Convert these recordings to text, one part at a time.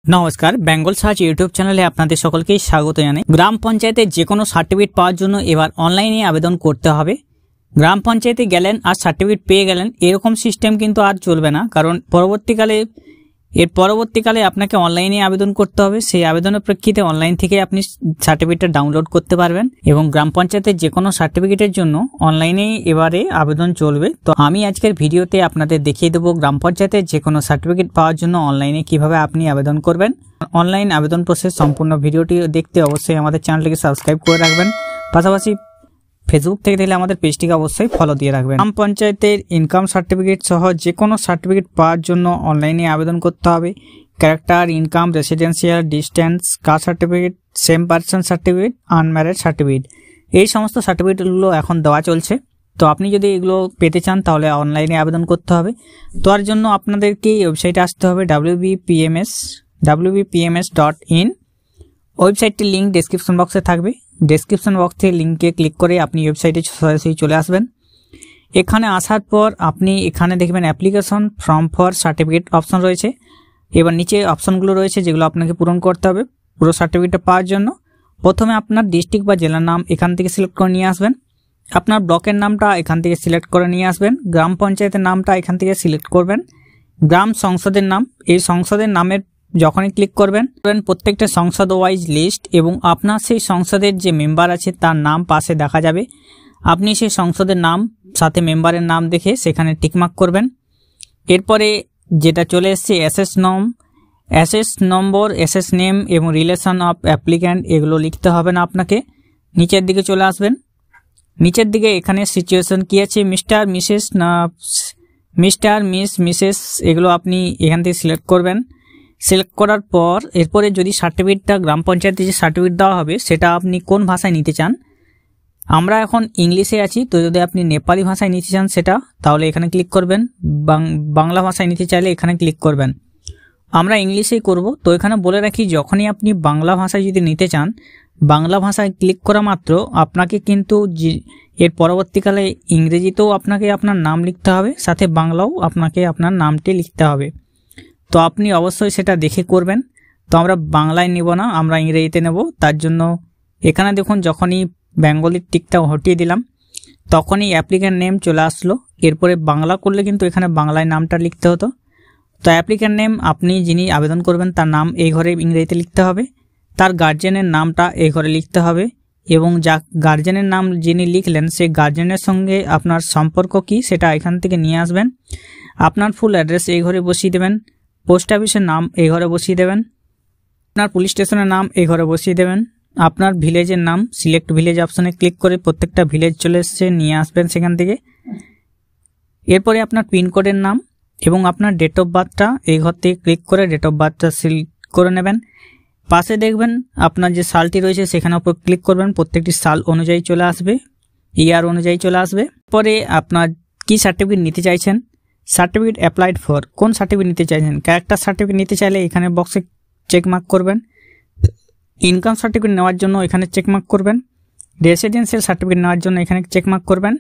নমস্কার, Bengal search YouTube চ্যানেলে আপনাদের সকলকে স্বাগত জানাই। গ্রাম পঞ্চায়েতে যে কোনো সার্টিফিকেট পাওয়ার জন্য এবার অনলাইনে আবেদন করতে হবে। গ্রাম পঞ্চায়েতে গেলেন আর সার্টিফিকেট পেয়ে গেলেন, এরকম সিস্টেম কিন্তু আর চলবে না। কারণ পরবর্তীকালে আপনাকে অনলাইনে আবেদন করতে হবে। সেই আবেদনের প্রেক্ষিতে অনলাইন থেকে আপনি সার্টিফিকেটটা ডাউনলোড করতে পারবেন এবং গ্রাম পঞ্চায়েতের যে কোনো সার্টিফিকেটের জন্য অনলাইনেই এবারে আবেদন চলবে। তো আমি আজকের ভিডিওতে আপনাদের দেখিয়ে দেবো গ্রাম পঞ্চায়েতের যে কোনো সার্টিফিকেট পাওয়ার জন্য অনলাইনে কিভাবে আপনি আবেদন করবেন। অনলাইন আবেদন প্রসেস সম্পূর্ণ ভিডিওটি দেখতে অবশ্যই আমাদের চ্যানেলটিকে সাবস্ক্রাইব করে রাখবেন। পাশাপাশি ফেসবুক থেকে দেখলে আমাদের পেজটিকে অবশ্যই ফলো দিয়ে রাখবেন। গ্রাম পঞ্চায়েতের ইনকাম সার্টিফিকেট সহ যে কোনো সার্টিফিকেট পাওয়ার জন্য অনলাইনে আবেদন করতে হবে। Character, income, residential, distance, caste certificate, same person certificate, unmarried certificate, এই সমস্ত সার্টিফিকেটগুলো এখন দেওয়া চলছে। তো আপনি যদি এগুলো পেতে চান তাহলে অনলাইনে আবেদন করতে হবে। তার জন্য আপনাদেরকে ওয়েবসাইটে আসতে হবে wbpms.in। ওয়েবসাইটটির লিঙ্ক ডেসক্রিপশন বক্সে থাকবে। ডেসক্রিপশন বক্সে লিঙ্কে ক্লিক করে আপনি ওয়েবসাইটে সরাসরি চলে আসবেন। এখানে আসার পর আপনি এখানে দেখবেন application form for certificate option রয়েছে। এবার নিচে অপশনগুলো রয়েছে যেগুলো আপনাকে পূরণ করতে হবে পুরো সার্টিফিকেটটা পাওয়ার জন্য। প্রথমে আপনার ডিস্ট্রিক্ট বা জেলার নাম এখান থেকে সিলেক্ট করে নিয়ে আসবেন। আপনার ব্লকের নামটা এখান থেকে সিলেক্ট করে নিয়ে আসবেন। গ্রাম পঞ্চায়েতের নামটা এখান থেকে সিলেক্ট করবেন। গ্রাম সংসদের নাম, এই সংসদের নামের যখনই ক্লিক করবেন প্রত্যেকটা সংসদ ওয়াইজ লিস্ট এবং আপনার সেই সংসদের যে মেম্বার আছে তার নাম পাশে দেখা যাবে। আপনি সেই সংসদের নাম সাথে মেম্বারের নাম দেখে সেখানে টিকমার্ক করবেন। এরপরে যেটা চলে এসছে অ্যাসেস নম্বর, অ্যাসেস নেম এবং রিলেশন অফ অ্যাপ্লিক্যান্ট, এগুলো লিখতে হবে না আপনাকে। নিচের দিকে চলে আসবেন। নিচের দিকে এখানে সিচুয়েশন কি আছে, মিস্টার, মিসেস না মিস্টার, মিসেস, এগুলো আপনি এখান থেকে সিলেক্ট করবেন। সিলেক্ট করার পর এরপরে যদি সার্টিফিকেটটা গ্রাম পঞ্চায়েতে যে সার্টিফিকেট দেওয়া হবে সেটা আপনি কোন ভাষায় নিতে চান। আমরা এখন ইংলিশে আছি, তো যদি আপনি নেপালি ভাষায় নিতে চান সেটা তাহলে এখানে ক্লিক করবেন। বাংলা ভাষায় নিতে চাইলে এখানে ক্লিক করবেন। আমরা ইংলিশেই করব। তো এখানে বলে রাখি, যখনই আপনি বাংলা ভাষায় যদি নিতে চান, বাংলা ভাষায় ক্লিক করা মাত্র আপনাকে কিন্তু এর পরবর্তীকালে ইংরেজিতেও আপনাকে আপনার নাম লিখতে হবে, সাথে বাংলাও আপনাকে আপনার নামটি লিখতে হবে। তো আপনি অবশ্যই সেটা দেখে করবেন। তো আমরা বাংলায় নেব না, আমরা ইংরেজিতে নেব। তার জন্য এখানে দেখুন যখনই বেঙ্গলির টিকটা হটিয়ে দিলাম তখনই অ্যাপ্লিক্যান্ট নেম চলে আসলো। এরপরে বাংলা করলে কিন্তু এখানে বাংলায় নামটা লিখতে হতো। তো অ্যাপ্লিক্যান্ট নেম, আপনি যিনি আবেদন করবেন তার নাম এই ঘরে ইংরেজিতে লিখতে হবে। তার গার্জেনের নামটা এই ঘরে লিখতে হবে এবং যা গার্জেনের নাম যিনি লিখলেন সেই গার্জেনের সঙ্গে আপনার সম্পর্ক কি সেটা এখান থেকে নিয়ে আসবেন। আপনার ফুল অ্যাড্রেস এই ঘরে বসিয়ে দেবেন। পোস্ট অফিসের নাম এই ঘরে বসিয়ে দেবেন। আপনার পুলিশ স্টেশনের নাম এই ঘরে বসিয়ে দেবেন। আপনার ভিলেজের নাম, সিলেক্ট ভিলেজ অপশনে ক্লিক করে প্রত্যেকটা ভিলেজ চলে এসছে নিয়ে আসবেন সেখান থেকে। এরপরে আপনার পিনকোডের নাম এবং আপনার ডেট অফ বার্থটা এই ঘর থেকে ক্লিক করে ডেট অফ বার্থটা সিলেক্ট করে নেবেন। পাশে দেখবেন আপনার যে সালটি রয়েছে সেখানে উপর ক্লিক করবেন। প্রত্যেকটি সাল অনুযায়ী চলে আসবে, ইয়ার অনুযায়ী চলে আসবে। পরে আপনার কি সার্টিফিকেট নিতে চাইছেন, সার্টিফিকেট অ্যাপ্লাইড ফর, কোন সার্টিফিকেট নিতে চাইছেন। ক্যারেক্টার সার্টিফিকেট নিতে চাইলে এখানে বক্সে চেকমার্ক করবেন। ইনকাম সার্টিফিকেট নেওয়ার জন্য এখানে চেকমার্ক করবেন। রেসিডেন্সিয়াল সার্টিফিকেট নেওয়ার জন্য এখানে চেকমার্ক করবেন।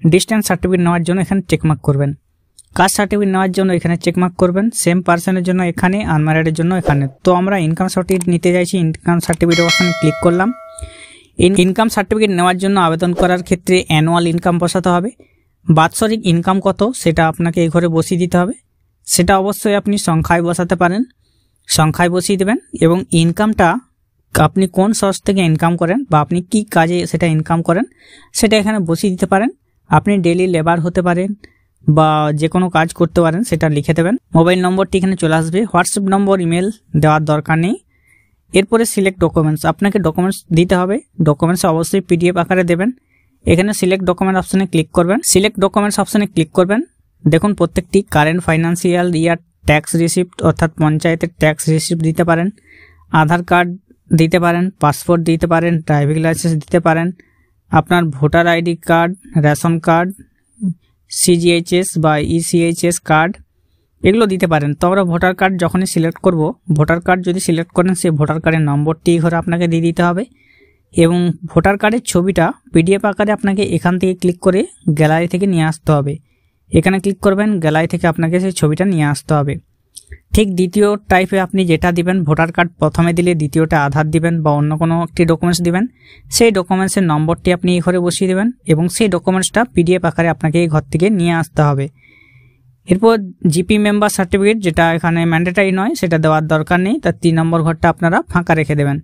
ডিস্টেন্স সার্টিফিকেট নেওয়ার জন্য এখানে চেকমার্ক করবেন। কাস্ট সার্টিফিকেট নেওয়ার জন্য এখানে চেকমার্ক করবেন। সেম পার্সনের জন্য এখানে, আনম্যারিডের জন্য এখানে। তো আমরা ইনকাম সার্টিফিকেট নিতে চাইছি, ইনকাম সার্টিফিকেট অপশনে ক্লিক করলাম। ইনকাম সার্টিফিকেট নেওয়ার জন্য আবেদন করার ক্ষেত্রে অ্যানুয়াল ইনকাম বসাতে হবে। বাৎসরিক ইনকাম কত সেটা আপনাকে এই ঘরে বসিয়ে দিতে হবে। সেটা অবশ্যই আপনি সংখ্যায় বসাতে পারেন, সংখ্যায় বসিয়ে দেবেন। এবং ইনকামটা আপনি কোন সোর্স থেকে ইনকাম করেন বা আপনি কি কাজে সেটা ইনকাম করেন সেটা এখানে বসিয়ে দিতে পারেন। আপনি ডেইলি লেবার হতে পারেন বা যে কোনো কাজ করতে পারেন, সেটা লিখে দেবেন। মোবাইল নম্বরটি এখানে চলে আসবে। হোয়াটসঅ্যাপ নম্বর, ইমেল দেওয়ার দরকার নেই। এরপরে সিলেক্ট ডকুমেন্টস, আপনাকে ডকুমেন্টস দিতে হবে। ডকুমেন্টস অবশ্যই পিডিএফ আকারে দেবেন। এখানে সিলেক্ট ডকুমেন্ট অপশনে ক্লিক করবেন। সিলেক্ট ডকুমেন্টস অপশনে ক্লিক করবেন। দেখুন প্রত্যেকটি current financial year tax receipt, অর্থাৎ পঞ্চায়েতের ট্যাক্স রিসিপ্ট দিতে পারেন, আধার কার্ড দিতে পারেন, পাসপোর্ট দিতে পারেন, ড্রাইভিং লাইসেন্স দিতে পারেন, আপনার voter ID card, ration card, CGHS বা ইসিএইচএস কার্ড, এগুলো দিতে পারেন। তো আমরা ভোটার কার্ড যখনই সিলেক্ট করব, ভোটার কার্ড যদি সিলেক্ট করেন সেই ভোটার কার্ডের নম্বরটি ঘরে আপনাকে দিয়ে দিতে হবে এবং ভোটার কার্ডের ছবিটা পিডিএফ আকারে আপনাকে এখান থেকে ক্লিক করে গ্যালারি থেকে নিয়ে আসতে হবে। এখানে ক্লিক করবেন, গ্যালারি থেকে আপনাকে সেই ছবিটা নিয়ে আসতে হবে। ঠিক দ্বিতীয় টাইপে আপনি যেটা দিবেন, ভোটার কার্ড প্রথমে দিলে দ্বিতীয়টা আধার দিবেন বা অন্য কোনো একটি ডকুমেন্টস দিবেন। সেই ডকুমেন্টসের নম্বরটি আপনি এই ঘরে বসিয়ে দেবেন এবং সেই ডকুমেন্টসটা পিডিএফ আকারে আপনাকে এই ঘর থেকে নিয়ে আসতে হবে। এরপর জিপি মেম্বার সার্টিফিকেট, যেটা এখানে ম্যান্ডেটারি নয়, সেটা দেওয়ার দরকার নেই, তার 3 নম্বর ঘরটা আপনারা ফাঁকা রেখে দেবেন।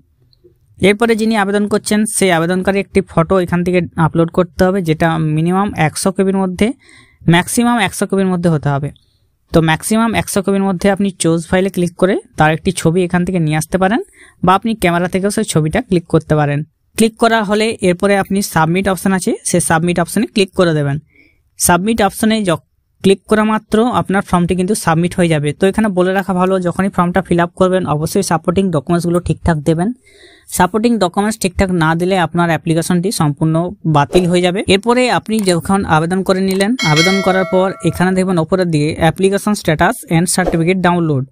এরপরে যিনি আবেদন করছেন সেই আবেদনকারী একটি ফটো এখান থেকে আপলোড করতে হবে, যেটা মিনিমাম 100 কেবির মধ্যে, ম্যাক্সিমাম 100 কেবির মধ্যে হতে হবে। তো ম্যাক্সিমাম 100 কেবির মধ্যে আপনি চুজ ফাইলে ক্লিক করে তার একটি ছবি এখান থেকে নিয়ে আসতে পারেন, বা আপনি ক্যামেরা থেকেও সেই ছবিটা ক্লিক করতে পারেন। ক্লিক করা হলে এরপরে আপনি সাবমিট অপশান আছে, সেই সাবমিট অপশানে ক্লিক করে দেবেন। সাবমিট অপশানে ক্লিক করা মাত্র আপনার ফর্মটি কিন্তু সাবমিট হয়ে যাবে। তো এখানে বলে রাখা ভালো, যখনই ফর্মটা ফিল আপ করবেন অবশ্যই সাপোর্টিং ডকুমেন্টসগুলো ঠিকঠাক দেবেন। সাপোর্টিং ডকুমেন্টস ঠিকঠাক না দিলে আপনার অ্যাপ্লিকেশনটি সম্পূর্ণ বাতিল হয়ে যাবে। এরপরে আপনি যখন আবেদন করে নিলেন, আবেদন করার পর এখানে দেখবেন ওপরের দিকে application status and certificate download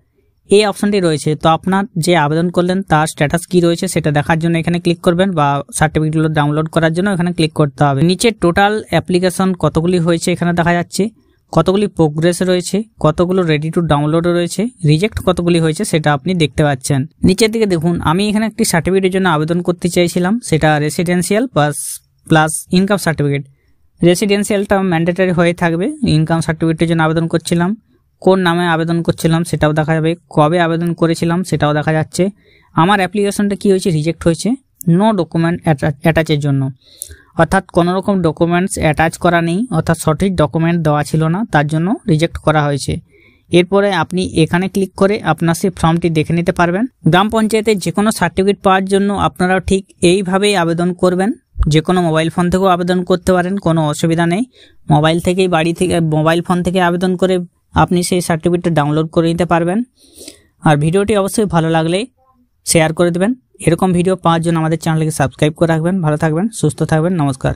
এই অপশনটি রয়েছে। তো আপনার যে আবেদন করলেন তার স্ট্যাটাস কি রয়েছে সেটা দেখার জন্য এখানে ক্লিক করবেন, বা সার্টিফিকেটগুলো ডাউনলোড করার জন্য এখানে ক্লিক করতে হবে। নিচে টোটাল অ্যাপ্লিকেশন কতগুলি হয়েছে এখানে দেখা যাচ্ছে, কতগুলি প্রোগ্রেস রয়েছে, কতগুলো রেডি টু ডাউনলোড রয়েছে, রিজেক্ট কতগুলি হয়েছে সেটা আপনি দেখতে পাচ্ছেন। নিচের দিকে দেখুন, আমি এখানে একটি সার্টিফিকেটের জন্য আবেদন করতে চাইছিলাম, সেটা রেসিডেন্সিয়াল প্লাস ইনকাম সার্টিফিকেট। রেসিডেন্সিয়ালটা ম্যান্ডেটরি হয়ে থাকবে। ইনকাম সার্টিফিকেটের জন্য আবেদন করছিলাম, কোন নামে আবেদন করছিলাম সেটাও দেখা যাবে, কবে আবেদন করেছিলাম সেটাও দেখা যাচ্ছে। আমার অ্যাপ্লিকেশনটা কি হয়েছে, রিজেক্ট হয়েছে নো ডকুমেন্ট অ্যাটাচের জন্য, অর্থাৎ কোনো রকম ডকুমেন্টস অ্যাটাচ করা নেই, অর্থাৎ সঠিক ডকুমেন্ট দেওয়া ছিল না, তার জন্য রিজেক্ট করা হয়েছে। এরপরে আপনি এখানে ক্লিক করে আপনার সেই ফর্মটি দেখে নিতে পারবেন। গ্রাম পঞ্চায়েতের যে কোনো সার্টিফিকেট পাওয়ার জন্য আপনারাও ঠিক এইভাবেই আবেদন করবেন। যে কোনো মোবাইল ফোন থেকেও আবেদন করতে পারেন, কোনো অসুবিধা নেই। মোবাইল থেকেই মোবাইল ফোন থেকে আবেদন করে আপনি সেই সার্টিফিকেটটা ডাউনলোড করে নিতে পারবেন। আর ভিডিওটি অবশ্যই ভালো লাগলে শেয়ার করে দেবেন। এরকম ভিডিও পাওয়ার জন্য আমাদের চ্যানেলকে সাবস্ক্রাইব করে রাখবেন। ভালো থাকবেন, সুস্থ থাকবেন, নমস্কার।